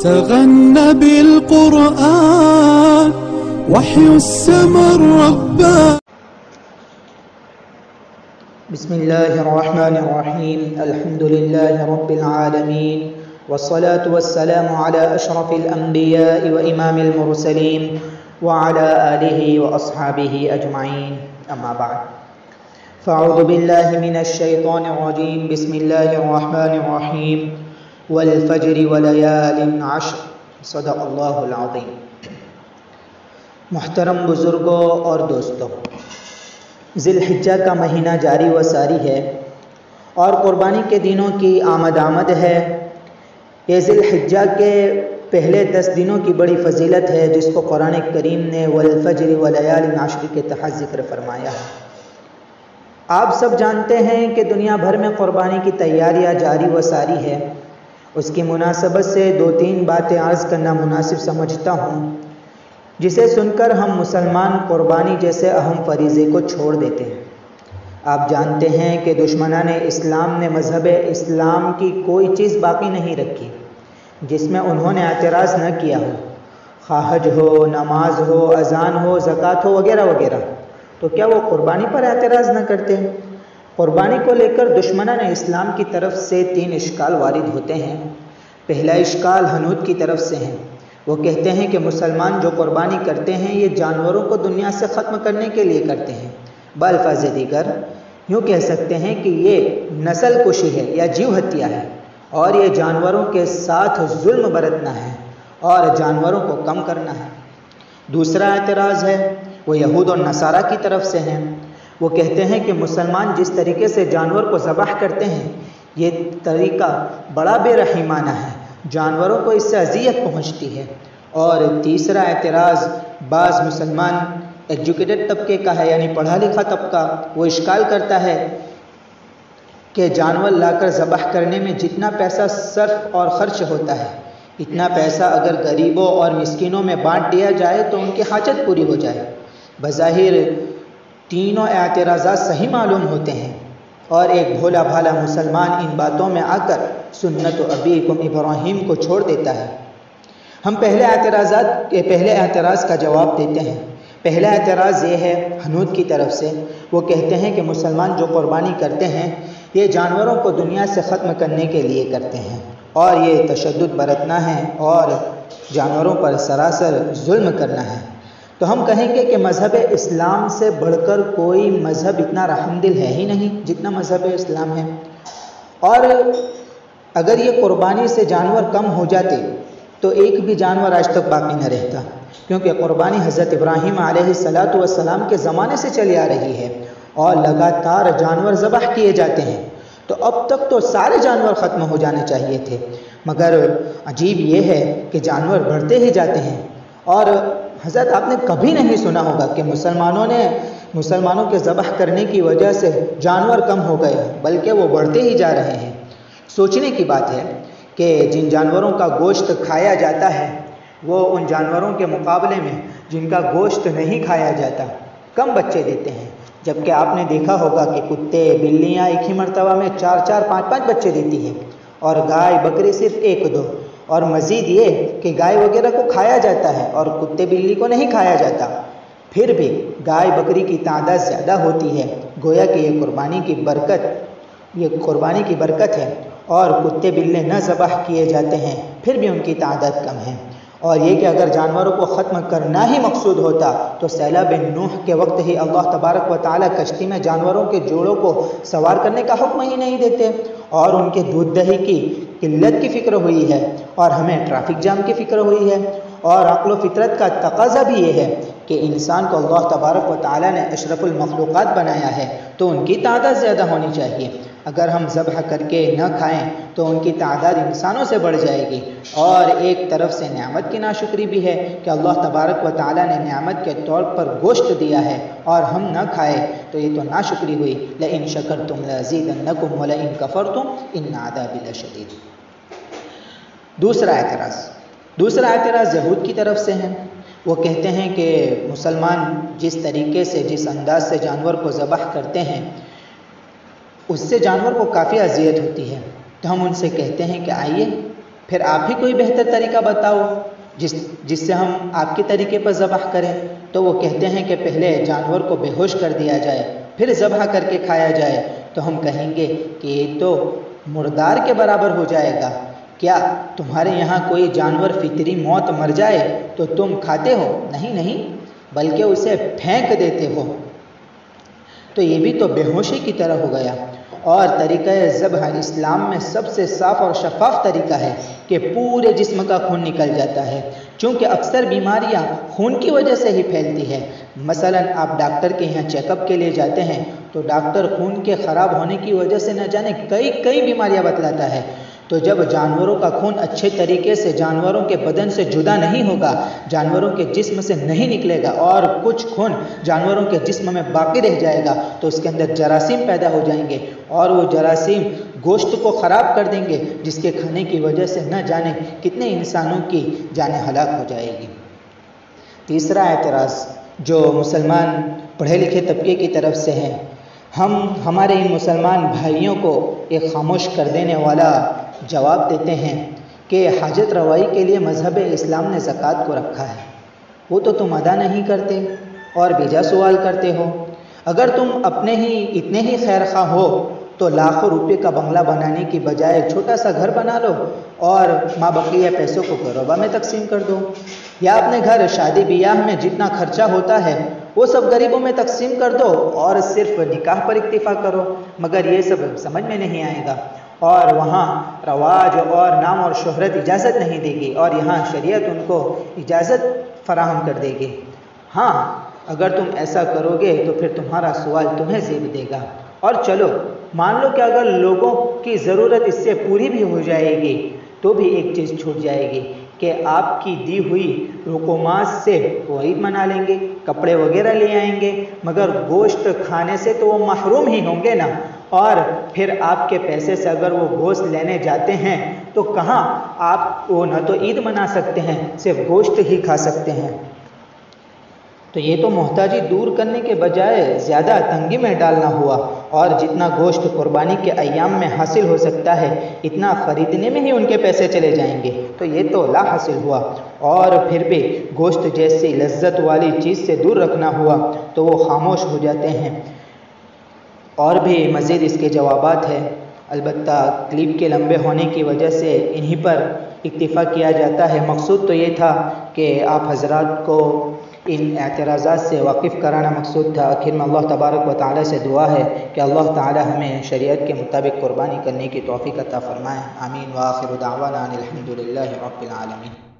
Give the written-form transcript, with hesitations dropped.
تغنى بالقرآن وحي السماء الرباني. بسم الله الرحمن الرحيم. الحمد لله رب العالمين، والصلاة والسلام على أشرف الأنبياء وإمام المرسلين وعلى آله وأصحابه أجمعين. أما بعد، فأعوذ بالله من الشيطان الرجيم. بسم الله الرحمن الرحيم. والفجر وليال عشر. صدق اللہ العظیم. محترم بزرگوں اور دوستوں، ذی الحجہ کا مہینہ جاری و ساری ہے اور قربانی کے دنوں کی آمد ہے. یہ ذی الحجہ کے پہلے 10 دنوں کی بڑی فضیلت ہے، جس کو قرآن کریم نے والفجر ولیال عشر کے تحت ذکر فرمایا ہے. آپ سب جانتے ہیں کہ دنیا بھر میں قربانی کی تیاریاں جاری و ساری ہے. اس کی مناسبت سے 2-3 باتیں عرض کرنا مناسب سمجھتا ہوں، جسے سن کر ہم مسلمان قربانی جیسے اہم فریضے کو چھوڑ دیتے ہیں. آپ جانتے ہیں کہ دشمنان اسلام نے مذہب اسلام کی کوئی چیز باقی نہیں رکھی جس میں انہوں نے اعتراض نہ کیا ہو، خواہ حج ہو، نماز ہو، اذان ہو، زکوٰۃ ہو، وغیرہ وغیرہ. تو کیا وہ قربانی پر اعتراض نہ کرتے ہیں؟ قربانی کو لے کر دشمنان اسلام کی طرف سے 3 اشکال وارد ہوتے ہیں. پہلا اشکال حنود کی طرف سے ہے. وہ کہتے ہیں کہ مسلمان جو قربانی کرتے ہیں یہ جانوروں کو دنیا سے ختم کرنے کے لیے کرتے ہیں. بالفاظ دیگر یوں کہہ سکتے ہیں کہ یہ نسل کشی ہے یا جیو ہتیا ہے، اور یہ جانوروں کے ساتھ ظلم برتنا ہے اور جانوروں کو کم کرنا ہے. دوسرا اعتراض ہے وہ یہود اور نصارہ کی طرف سے ہے. وہ کہتے ہیں کہ مسلمان جس طریقے سے جانور کو ذبح کرتے ہیں یہ طریقہ بڑا بے رحمانہ ہے، جانوروں کو اس سے اذیت پہنچتی ہے. اور تیسرا اعتراض بعض مسلمان ایجوکیٹڈ طبقے کا ہے، یعنی پڑھا لکھا طبقہ. وہ اشکال کرتا ہے کہ جانور لا کر ذبح کرنے میں جتنا پیسہ صرف اور خرچ ہوتا ہے، اتنا پیسہ اگر غریبوں اور مسکینوں میں بانٹ دیا جائے تو ان کی حاجت پوری ہو جائے. بظاہر تینوں اعتراضات صحیح معلوم ہوتے ہیں، اور ایک بھولا بھالا مسلمان ان باتوں میں آ کر سنت ابیکم ابراہیم کو چھوڑ دیتا ہے. ہم پہلے اعتراض کا جواب دیتے ہیں. پہلا اعتراض یہ ہے حنود کی طرف سے. وہ کہتے ہیں کہ مسلمان جو قربانی کرتے ہیں یہ جانوروں کو دنیا سے ختم کرنے کے لیے کرتے ہیں، اور یہ تشدد برتنا ہے اور جانوروں پر سراسر ظلم کرنا ہے. تو ہم کہیں گے کہ مذہب اسلام سے بڑھ کر کوئی مذہب اتنا رحم دل ہے ہی نہیں جتنا مذہب اسلام ہے. اور اگر یہ قربانی سے جانور کم ہو جاتے تو ایک بھی جانور آج تک باقی نہ رہتا، کیونکہ قربانی حضرت ابراہیم علیہ السلام کے زمانے سے چلی آ رہی ہے اور لگاتار جانور ذبح کیے جاتے ہیں. تو اب تک تو سارے جانور ختم ہو جانے چاہیے تھے، مگر عجیب یہ ہے کہ جانور بڑھتے ہی جاتے ہیں. اور حضرت آپ نے کبھی نہیں سنا ہوگا کہ مسلمانوں کے ذبح کرنے کی وجہ سے جانور کم ہو گئے، بلکہ وہ بڑھتے ہی جا رہے ہیں. سوچنے کی بات ہے کہ جن جانوروں کا گوشت کھایا جاتا ہے وہ ان جانوروں کے مقابلے میں جن کا گوشت نہیں کھایا جاتا کم بچے دیتے ہیں. جبکہ آپ نے دیکھا ہوگا کہ کتے بلیاں ایک ہی مرتبہ میں 4-4 5-5 بچے دیتی ہیں، اور گائے بکری صرف 1-2. اور مزید یہ کہ گائے وغیرہ کو کھایا جاتا ہے اور کتے بلی کو نہیں کھایا جاتا، پھر بھی گائے بکری کی تعداد زیادہ ہوتی ہے. گویا کہ یہ قربانی کی برکت ہے، اور کتے بلے نہ ذبح کیے جاتے ہیں پھر بھی ان کی تعداد کم ہے. اور یہ کہ اگر جانوروں کو ختم کرنا ہی مقصود ہوتا تو سیلاب نوح کے وقت ہی اللہ تبارک و تعالیٰ کشتی میں جانوروں کے جوڑوں کو سوار کرنے کا حکم ہی نہیں دیتے. اور ان کے دودھ دہی کی قلت کی فکر ہوئی ہے، اور ہمیں ٹریفک جام کی فکر ہوئی ہے. اور عقل و فطرت کا تقاضا بھی یہ ہے کہ انسان کو اللہ تبارک و تعالیٰ نے اشرف المخلوقات بنایا ہے تو ان کی تعداد زیادہ ہونی چاہیے. اگر ہم ذبح کر کے نہ کھائیں تو ان کی تعداد انسانوں سے بڑھ جائے گی. اور ایک طرف سے نعمت کی ناشکری بھی ہے کہ اللہ تبارک و تعالیٰ نے نعمت کے طور پر گوشت دیا ہے اور ہم نہ کھائے تو یہ تو ناشکری ہوئی. لئن شکرتم لازیدنکم ولئن کفرتم ان عذابی لشدید. دوسرا اعتراض یہود کی طرف سے ہے. وہ کہتے ہیں کہ مسلمان جس طریقے سے جس انداز سے جانور کو ذبح کرتے ہیں اس سے جانور کو کافی اذیت ہوتی ہے. تو ہم ان سے کہتے ہیں کہ آئیے پھر آپ ہی کوئی بہتر طریقہ بتاؤ جس سے ہم آپ کے طریقے پر ذبح کریں. تو وہ کہتے ہیں کہ پہلے جانور کو بے ہوش کر دیا جائے پھر ذبح کر کے کھایا جائے. تو ہم کہیں گے کہ یہ تو مردار کے برابر ہو جائے گا. کیا تمہارے یہاں کوئی جانور فطری موت مر جائے تو تم کھاتے ہو؟ نہیں، بلکہ اسے پھینک دیتے ہو. تو یہ بھی تو بے ہوشی کی طرح ہو گیا. اور طریقہ ذبح اسلام میں سب سے صاف اور شفاف طریقہ ہے کہ پورے جسم کا خون نکل جاتا ہے، چونکہ اکثر بیماریاں خون کی وجہ سے ہی پھیلتی ہے. مثلا آپ ڈاکٹر کے یہاں چیک اپ کے لیے جاتے ہیں تو ڈاکٹر خون کے خراب ہونے کی وجہ سے نہ جانے کئی بیماریاں بتلاتا ہے. تو جب جانوروں کا خون اچھے طریقے سے جانوروں کے بدن سے جدا نہیں ہوگا، جانوروں کے جسم سے نہیں نکلے گا اور کچھ خون جانوروں کے جسم میں باقی رہ جائے گا تو اس کے اندر جراثیم پیدا ہو جائیں گے اور وہ جراثیم گوشت کو خراب کر دیں گے، جس کے کھانے کی وجہ سے نہ جانے کتنے انسانوں کی جانیں ہلاک ہو جائے گی. تیسرا اعتراض جو مسلمان پڑھے لکھے طبقے کی طرف سے ہے، ہم ہمارے ان مسلمان بھائیوں کو ایک خاموش کر دینے والا جواب دیتے ہیں کہ حاجت روائی کے لیے مذہب اسلام نے زکوٰۃ کو رکھا ہے، وہ تو تم ادا نہیں کرتے اور بیجا سوال کرتے ہو. اگر تم اپنے ہی اتنے ہی خیر خواہ ہو تو لاکھوں روپے کا بنگلہ بنانے کی بجائے چھوٹا سا گھر بنا لو اور ماں بقیہ پیسوں کو غربا میں تقسیم کر دو، یا اپنے گھر شادی بیاہ میں جتنا خرچہ ہوتا ہے وہ سب غریبوں میں تقسیم کر دو اور صرف نکاح پر اکتفا کرو. مگر یہ سب سمجھ میں نہیں آئے گا اور وہاں رواج اور نام اور شہرت اجازت نہیں دے گی اور یہاں شریعت ان کو اجازت فراہم کر دے گی. ہاں اگر تم ایسا کرو گے تو پھر تمہارا سوال تمہیں زیب دے گا. اور چلو مان لو کہ اگر لوگوں کی ضرورت اس سے پوری بھی ہو جائے گی تو بھی ایک چیز چھوٹ جائے گی کہ آپ کی دی ہوئی رقومات سے وہ عید منا لیں گے، کپڑے وغیرہ لے آئیں گے، مگر گوشت کھانے سے تو وہ محروم ہی ہوں گے نا. اور پھر آپ کے پیسے سے اگر وہ گوشت لینے جاتے ہیں تو کہاں آپ وہ نہ تو عید منا سکتے ہیں، صرف گوشت ہی کھا سکتے ہیں. تو یہ تو محتاجی دور کرنے کے بجائے زیادہ تنگی میں ڈالنا ہوا. اور جتنا گوشت قربانی کے ایام میں حاصل ہو سکتا ہے اتنا خریدنے میں ہی ان کے پیسے چلے جائیں گے، تو یہ تو لا حاصل ہوا. اور پھر بھی گوشت جیسی لذت والی چیز سے دور رکھنا ہوا تو وہ خاموش ہو جاتے ہیں. اور بھی مزید اس کے جوابات ہیں، البتہ کلپ کے لمبے ہونے کی وجہ سے انہی پر اکتفا کیا جاتا ہے. مقصود تو یہ تھا کہ آپ حضرات کو ان اعتراضات سے واقف کرانا مقصود تھا. آخر میں اللہ تبارک و تعالی سے دعا ہے کہ اللہ تعالی ہمیں شریعت کے مطابق قربانی کرنے کی توفیق عطا فرمائے. آمین. وآخر دعوانا الحمد للہ رب العالمین.